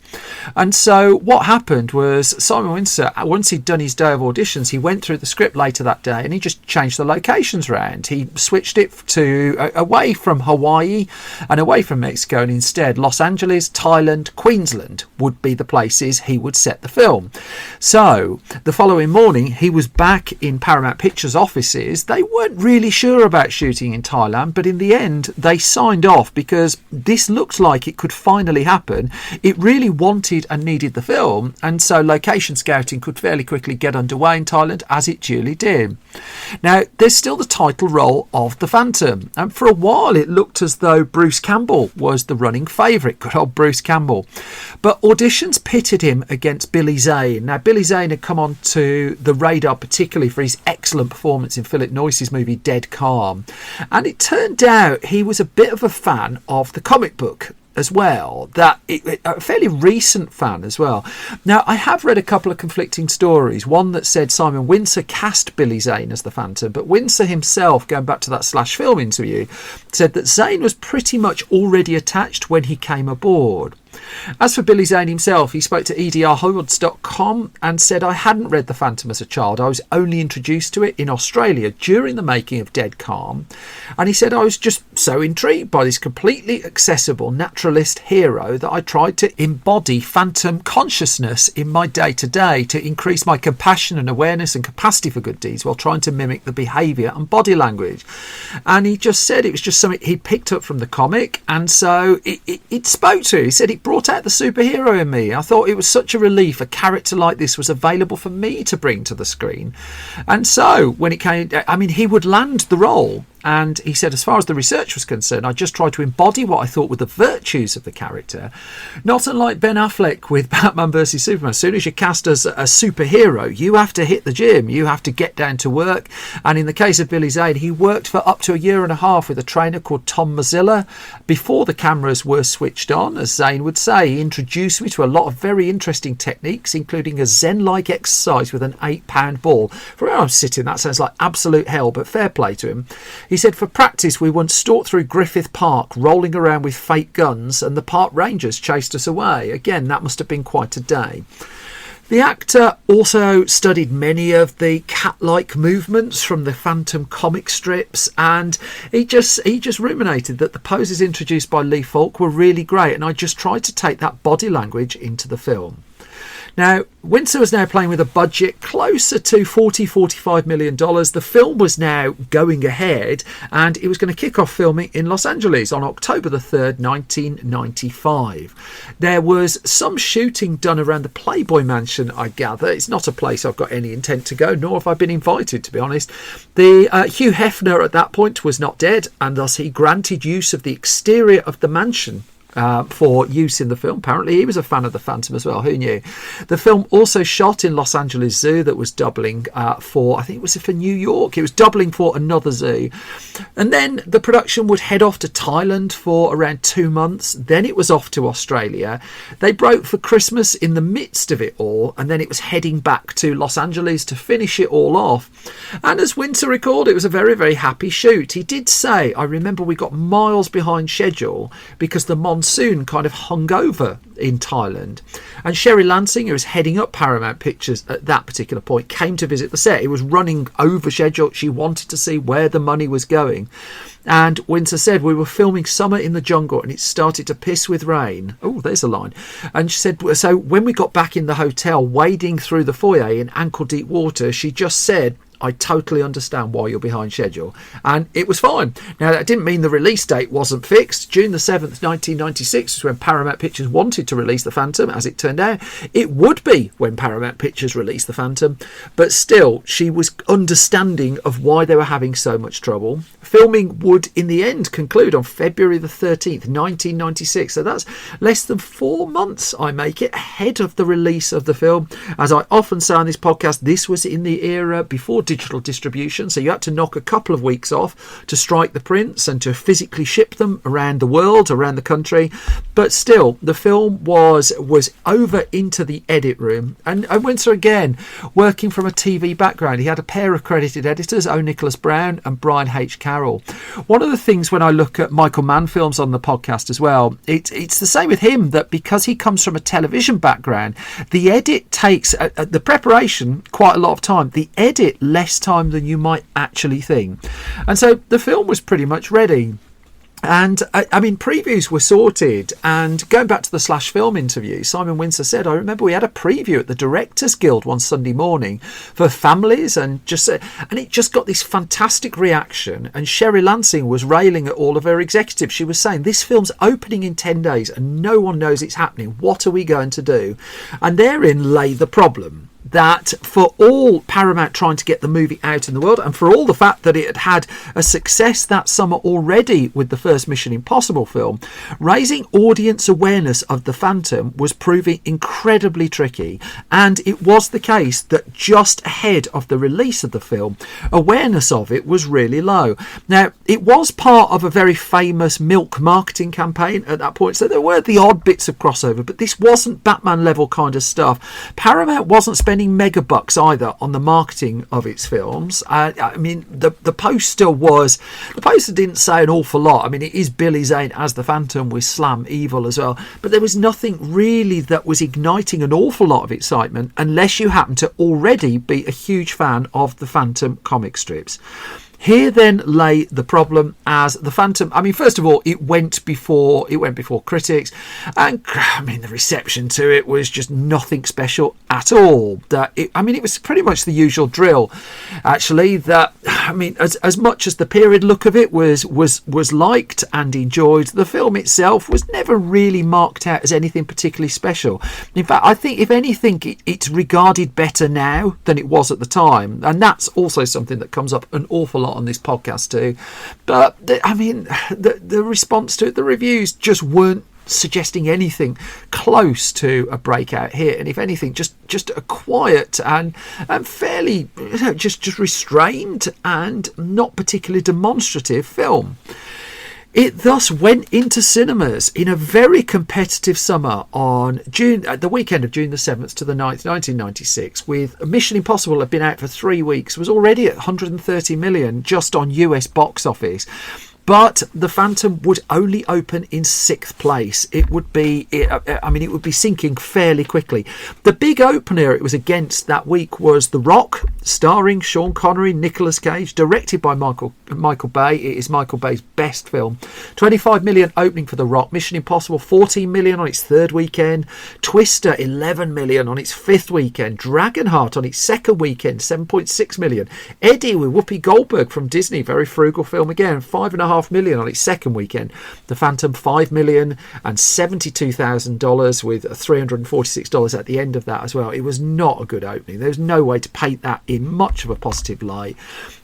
And so what happened was Simon Wincer, once he'd done his day of auditions, he went through the script later that day and he just changed the locations around. He switched it to away from Hawaii and away from Mexico, and instead Los Angeles, Thailand, Queensland would be the places he would set the film. So the following morning he was back in Paramount Pictures offices. They weren't really sure about shooting in Thailand, but in the end they signed off because this looked like it could finally happen. It really wanted and needed the film, and so location scouting could fairly quickly get underway in Thailand, as it duly did. Now, there's still the title role of the Phantom, and for a while it looked as though Bruce Campbell was the running favourite, good old Bruce Campbell. But auditions pitted him against Billy Zane. Now, Billy Zane had come onto the radar particularly for his excellent performance in Philip Noyce's movie Dead Calm, and it turned out he was a bit of a fan of the comic book as well, a fairly recent fan as well. Now, I have read a couple of conflicting stories. One that said Simon Wincer cast Billy Zane as the Phantom, but Wincer himself, going back to that Slash Film interview, said that Zane was pretty much already attached when he came aboard. As for Billy Zane himself, he spoke to EDRHollywood.com and said, "I hadn't read The Phantom as a child. I was only introduced to it in Australia during the making of Dead Calm." And he said, "I was just so intrigued by this completely accessible naturalist hero that I tried to embody phantom consciousness in my day-to-day to increase my compassion and awareness and capacity for good deeds while trying to mimic the behaviour and body language." And he just said it was just something he picked up from the comic, and so it spoke to him. He said it brought out the superhero in me. I thought it was such a relief a character like this was available for me to bring to the screen. And so when it came, he would land the role. And he said, as far as the research was concerned, I just tried to embody what I thought were the virtues of the character. Not unlike Ben Affleck with Batman vs Superman. As soon as you're cast as a superhero, you have to hit the gym. You have to get down to work. And in the case of Billy Zane, he worked for up to 1.5 years with a trainer called Tom Mazzilla before the cameras were switched on. As Zane would say, he introduced me to a lot of very interesting techniques, including a Zen-like exercise with an 8-pound ball. From where I'm sitting, that sounds like absolute hell, but fair play to him. He said, "For practice, we once stalked through Griffith Park, rolling around with fake guns, and the park rangers chased us away." Again, that must have been quite a day. The actor also studied many of the cat-like movements from the Phantom comic strips, and he just ruminated that the poses introduced by Lee Falk were really great, and I just tried to take that body language into the film. Now, Wincer was now playing with a budget closer to $45 million. The film was now going ahead, and it was going to kick off filming in Los Angeles on October the 3rd, 1995. There was some shooting done around the Playboy Mansion, I gather. It's not a place I've got any intent to go, nor have I been invited, to be honest. The Hugh Hefner at that point was not dead, and thus he granted use of the exterior of the mansion for use in the film. Apparently he was a fan of the Phantom as well, who knew. The film also shot in Los Angeles Zoo, that was doubling for, I think it was for New York, it was doubling for another zoo. And then the production would head off to Thailand for around 2 months, then it was off to Australia. They broke for Christmas in the midst of it all, and then it was heading back to Los Angeles to finish it all off. And as Wincer recalled, it was a very, very happy shoot. He did say, "I remember we got miles behind schedule because the monsoon kind of hung over in Thailand." And Sherry Lansing, who was heading up Paramount Pictures at that particular point, came to visit the set. It was running over schedule. She wanted to see where the money was going. And Wincer said, "We were filming Summer in the Jungle and it started to piss with rain." Oh, there's a line. And she said, so when we got back in the hotel, wading through the foyer in ankle-deep water, she just said, "I totally understand why you're behind schedule." And it was fine. Now, that didn't mean the release date wasn't fixed. June the 7th, 1996 was when Paramount Pictures wanted to release The Phantom. As it turned out, it would be when Paramount Pictures released The Phantom. But still, she was understanding of why they were having so much trouble. Filming would, in the end, conclude on February the 13th, 1996. So that's less than 4 months, I make it, ahead of the release of the film. As I often say on this podcast, this was in the era before digital distribution, so you had to knock a couple of weeks off to strike the prints and to physically ship them around the world, around the country. But still, the film was over into the edit room. And Wincer, again, working from a TV background, he had a pair of credited editors, O. Nicholas Brown and Brian H. Carroll. One of the things when I look at Michael Mann films on the podcast as well, it's the same with him, that because he comes from a television background, the edit takes the preparation quite a lot of time, the edit less time than you might actually think. And so the film was pretty much ready. And I mean, previews were sorted, and going back to the Slash Film interview, Simon Wincer said, I remember we had a preview at the Directors Guild one Sunday morning for families, and it just got this fantastic reaction. And Sherry Lansing was railing at all of her executives. She was saying, this film's opening in 10 days and no one knows it's happening. What are we going to do? And therein lay the problem. That for all Paramount trying to get the movie out in the world, and for all the fact that it had had a success that summer already with the first Mission Impossible film, raising audience awareness of The Phantom was proving incredibly tricky. And it was the case that just ahead of the release of the film, awareness of it was really low. Now, it was part of a very famous Milk marketing campaign at that point, so there were the odd bits of crossover, but this wasn't Batman level kind of stuff. Paramount wasn't spending mega bucks either on the marketing of its films. I mean, the poster didn't say an awful lot. I mean, it is Billy Zane as the Phantom with Slam Evil as well, but there was nothing really that was igniting an awful lot of excitement unless you happen to already be a huge fan of the Phantom comic strips. Here then lay the problem, as the Phantom, I mean, first of all, it went before critics, and I mean, the reception to it was just nothing special at all. It was pretty much the usual drill, actually. That, I mean, as much as the period look of it was liked and enjoyed, the film itself was never really marked out as anything particularly special. In fact, I think if anything, it's regarded better now than it was at the time, and that's also something that comes up an awful lot on this podcast too. But the response to it, the reviews just weren't suggesting anything close to a breakout hit, and if anything, just a quiet and fairly just restrained and not particularly demonstrative film. It thus went into cinemas in a very competitive summer on the weekend of June the 7th to the 9th, 1996, with Mission Impossible had been out for 3 weeks, was already at 130 million just on US box office. But The Phantom would only open in 6th place. It would be sinking fairly quickly. The big opener it was against that week was The Rock, starring Sean Connery, Nicolas Cage, directed by Michael Bay. It is Michael Bay's best film. 25 million opening for The Rock. Mission Impossible, 14 million on its 3rd weekend. Twister, 11 million on its 5th weekend. Dragonheart on its 2nd weekend, 7.6 million. Eddie with Whoopi Goldberg from Disney, very frugal film again, 5.5 million on its 2nd weekend. The Phantom, $5 million and $72,000 with $346 at the end of that as well. It was not a good opening. There was no way to paint that in much of a positive light.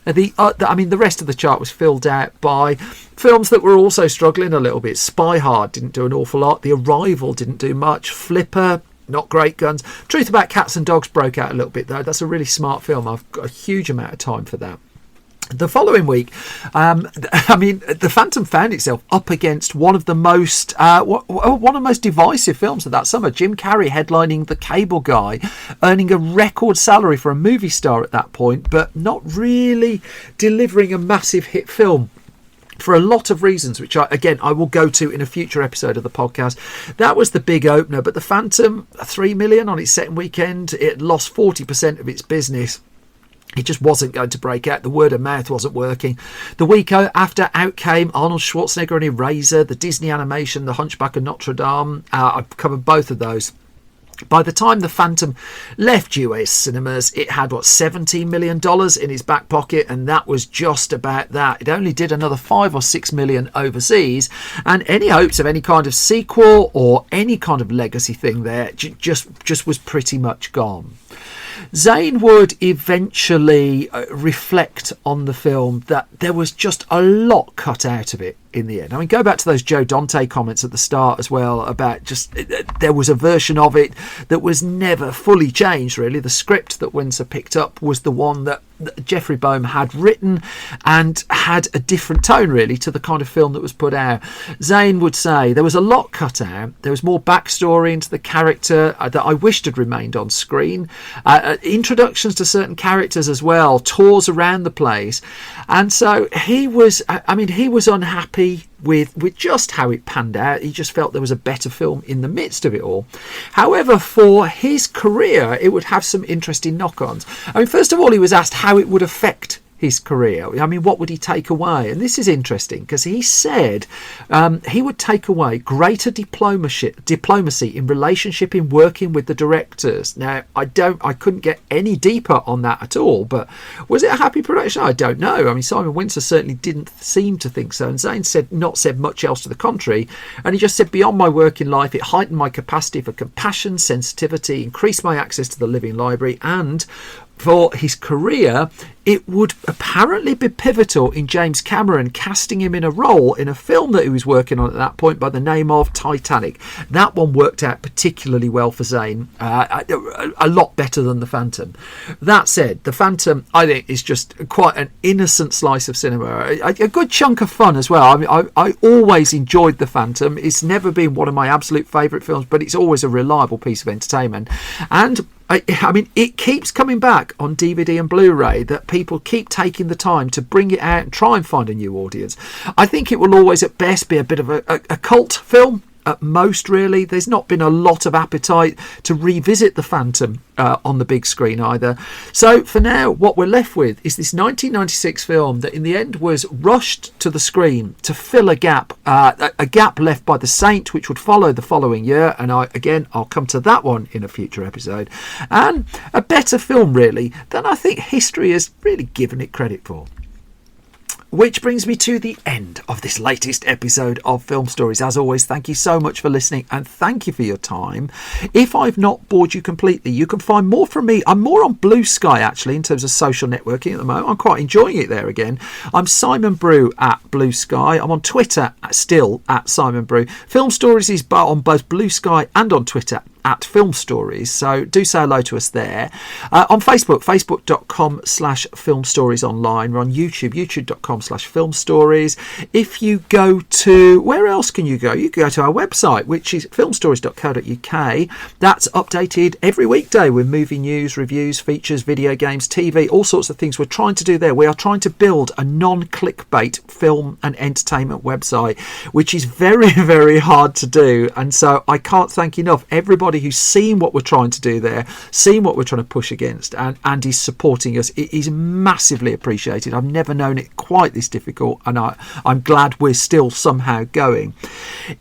The rest of the chart was filled out by films that were also struggling a little bit. Spy Hard didn't do an awful lot. The Arrival didn't do much. Flipper, not great guns. Truth About Cats and Dogs broke out a little bit though. That's a really smart film. I've got a huge amount of time for that. The following week, The Phantom found itself up against one of the most divisive films of that summer. Jim Carrey headlining The Cable Guy, earning a record salary for a movie star at that point, but not really delivering a massive hit film. For a lot of reasons, which I will go to in a future episode of the podcast. That was the big opener, but The Phantom, 3 million on its 2nd weekend. It lost 40% of its business. It just wasn't going to break out. The word of mouth wasn't working. The week after, out came Arnold Schwarzenegger and Eraser, the Disney animation, The Hunchback of Notre Dame. I've covered both of those. By the time The Phantom left US cinemas, it had, $17 million in its back pocket, and that was just about that. It only did another 5 or 6 million overseas, and any hopes of any kind of sequel or any kind of legacy thing there just was pretty much gone. Zane would eventually reflect on the film that there was just a lot cut out of it. in the end. I mean, go back to those Joe Dante comments at the start as well about just there was a version of it that was never fully changed, really. The script that Wincer picked up was the one that Jeffrey Boehm had written and had a different tone, really, to the kind of film that was put out. Zane would say there was a lot cut out. There was more backstory into the character that I wished had remained on screen. Introductions to certain characters as well, tours around the place. And so he was unhappy with just how it panned out. He just felt there was a better film in the midst of it all. However, for his career, it would have some interesting knock-ons. I mean, first of all, he was asked how it would affect his career. I mean, what would he take away? And this is interesting because he said he would take away greater diplomacy in relationship in working with the directors. Now, I couldn't get any deeper on that at all, but was it a happy production? I don't know. I mean, Simon Wincer certainly didn't seem to think so, and Zane not said much else to the contrary, and he just said, beyond my working life, it heightened my capacity for compassion, sensitivity, increased my access to the living library, and for his career, it would apparently be pivotal in James Cameron casting him in a role in a film that he was working on at that point by the name of Titanic. That one worked out particularly well for Zane, a lot better than The Phantom. That said, The Phantom, I think, is just quite an innocent slice of cinema, a good chunk of fun as well. I mean, I always enjoyed The Phantom. It's never been one of my absolute favourite films, but it's always a reliable piece of entertainment. And I mean, it keeps coming back on DVD and Blu-ray that people keep taking the time to bring it out and try and find a new audience. I think it will always at best be a bit of a cult film. At most, really. There's not been a lot of appetite to revisit The Phantom on the big screen either. So for now, what we're left with is this 1996 film that in the end was rushed to the screen to fill a gap left by The Saint, which would follow the following year. And I'll come to that one in a future episode. And a better film, really, than I think history has really given it credit for. Which brings me to the end of this latest episode of Film Stories. As always, thank you so much for listening and thank you for your time. If I've not bored you completely, you can find more from me. I'm more on Blue Sky, actually, in terms of social networking at the moment. I'm quite enjoying it there again. I'm Simon Brew at Blue Sky. I'm on Twitter still at Simon Brew. Film Stories is on both Blue Sky and on Twitter at Film Stories, so do say hello to us there. On Facebook, facebook.com/Film Stories Online. We're on YouTube, youtube.com/Film Stories. If you go to, where else can you go? You can go to our website, which is filmstories.co.uk. That's updated every weekday with movie news, reviews, features, video games, TV, all sorts of things we're trying to do there. We are trying to build a non-clickbait film and entertainment website, which is very, very hard to do. And so I can't thank enough everybody who's seen what we're trying to do there, seen what we're trying to push against, and is supporting us. It is massively appreciated. I've never known it quite this difficult, and I'm glad we're still somehow going.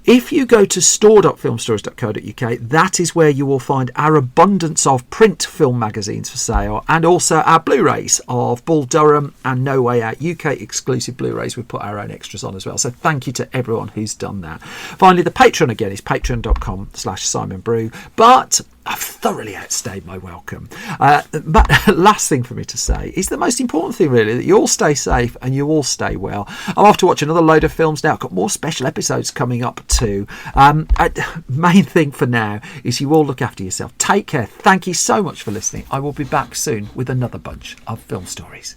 If you go to store.filmstories.co.uk, that is where you will find our abundance of print film magazines for sale, and also our Blu-rays of Bull Durham and No Way Out UK exclusive Blu-rays. We put our own extras on as well, so thank you to everyone who's done that. Finally, the Patreon again is patreon.com/Simon Brew. But I've thoroughly outstayed my welcome. But last thing for me to say is the most important thing, really, that you all stay safe and you all stay well. I'm off to watch another load of films now. I've got more special episodes coming up too. Main thing for now is you all look after yourself. Take care. Thank you so much for listening. I will be back soon with another bunch of film stories.